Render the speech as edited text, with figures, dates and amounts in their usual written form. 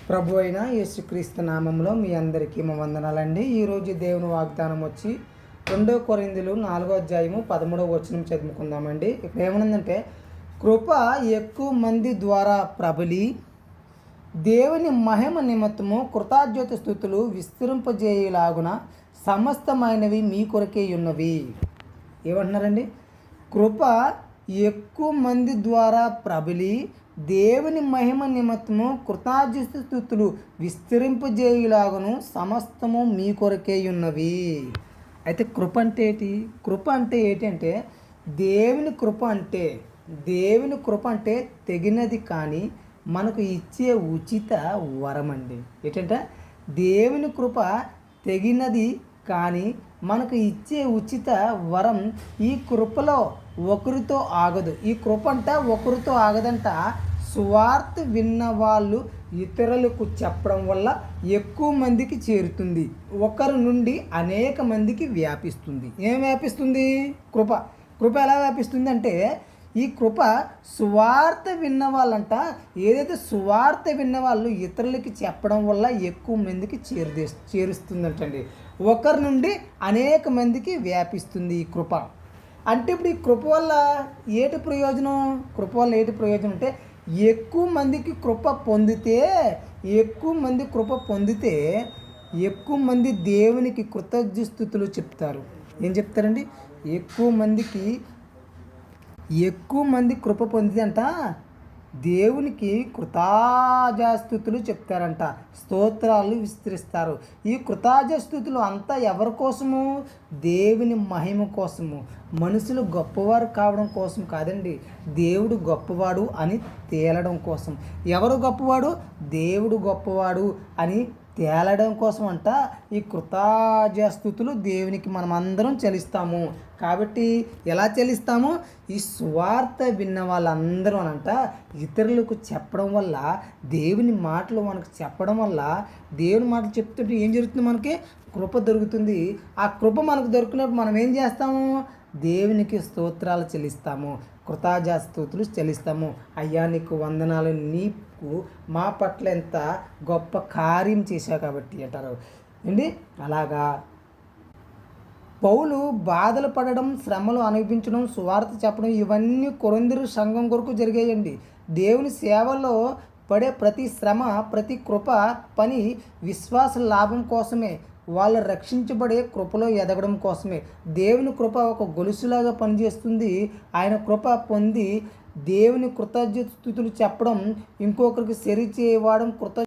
ప్రభు అయిన యేసుక్రీస్తు నామంలో మీ అందరికీ మా వందనాలండి. ఈరోజు దేవుని వాగ్దానం వచ్చి 2 కొరింథీయులు 4:13 చదువుకుందామండి. ఇక్కడ ఏమనుందంటే, కృప ఎక్కువ మంది ద్వారా ప్రబలి దేవుని మహిమ నిమిత్తము కృతజ్ఞత స్తుతులు విస్తరింపజేయులాగున సమస్తమైనవి మీ కొరకే ఉన్నవి. ఏమంటున్నారండి? కృప ఎక్కువ మంది ద్వారా ప్రబలి దేవుని మహిమ నిమిత్తము కృతజ్ఞత స్తుతులు విస్తరింపజేయులాగును సమస్తము మీ కొరకే ఉన్నవి. అయితే కృప అంటే ఏంటి? కృప అంటే ఏంటంటే దేవుని కృప అంటే తెగినది కానీ మనకు ఇచ్చే ఉచిత వరం అండి. ఏంటంటే దేవుని కృప తెగినది కానీ మనకు ఇచ్చే ఉచిత వరం. ఈ కృపలో ఒకరితో ఆగదు. ఈ కృప అంట ఒకరితో ఆగదంట. సువార్త విన్న వాళ్ళు ఇతరులకు చెప్పడం వల్ల ఎక్కువ మందికి చేరుతుంది. ఒకరి నుండి అనేక మందికి వ్యాపిస్తుంది. ఏం వ్యాపిస్తుంది? కృప ఎలా వ్యాపిస్తుంది అంటే, ఈ కృప సువార్త విన్న వాళ్ళంట. ఏదైతే సువార్త విన్న వాళ్ళు ఇతరులకి చెప్పడం వల్ల ఎక్కువ మందికి చేరుస్తుందంటండి. ఒకరి నుండి అనేక మందికి వ్యాపిస్తుంది ఈ కృప. అంటే ఇప్పుడు ఈ కృప వల్ల ఏంటి ప్రయోజనం? అంటే ఎక్కువ మందికి కృప పొందితే ఎక్కువ మంది దేవునికి కృతజ్ఞస్తుతులు చెప్తారు. ఏం చెప్తారండి? ఎక్కువ మంది కృప పొందితే దేవునికి కృతజ్ఞస్తుతులు చెప్తారంట. స్తోత్రాలు విస్తరిస్తారు. ఈ కృతజ్ఞస్తుతులు అంతా ఎవరి కోసము? దేవుని మహిమ కోసము. మనుషులు గొప్పవారు కావడం కోసం కాదండి, దేవుడు గొప్పవాడు అని తేలడం కోసం. ఎవరు గొప్పవాడు? దేవుడు గొప్పవాడు అని తేలడం కోసం అంట ఈ కృతజ్ఞస్తుతులు దేవునికి మనం అందరం చెల్లిస్తాము. కాబట్టి ఎలా చెల్లిస్తాము? ఈ సువార్త విన్న వాళ్ళందరూ అనంట ఇతరులకు చెప్పడం వల్ల, దేవుని మాటలు మనకు చెప్పడం వల్ల, దేవుని మాటలు చెప్తుంటే ఏం జరుగుతుంది? మనకి కృప దొరుకుతుంది. ఆ కృప మనకు దొరికినప్పుడు మనం ఏం చేస్తాము? దేవునికి స్తోత్రాలు చెల్లిస్తాము, కృతజ్ఞతాస్తుతులు చెల్లిస్తాము. అయ్యా నీకు వందనాలు, నీకు మా పట్ల ఎంత గొప్ప కార్యం చేశావు కాబట్టి అంటారు అండి. అలాగా పౌలు బాధలు పడడం, శ్రమలు అనుభవించడం, సువార్త చెప్పడం ఇవన్నీ కొరింథీ సంఘం కొరకు జరిగాయండి. దేవుని సేవలో పడే ప్రతి శ్రమ, ప్రతి కృప పని విశ్వాస లాభం కోసమే. వాళ్ళు రక్షించబడే కృపలో ఎదగడం కోసమే. దేవుని కృప ఒక గొలుసులాగా పనిచేస్తుంది. ఆయన కృప పొంది దేవుని కృతజ్ఞత స్తుతులు చెప్పడం, ఇంకొకరికి సరి చేయడం,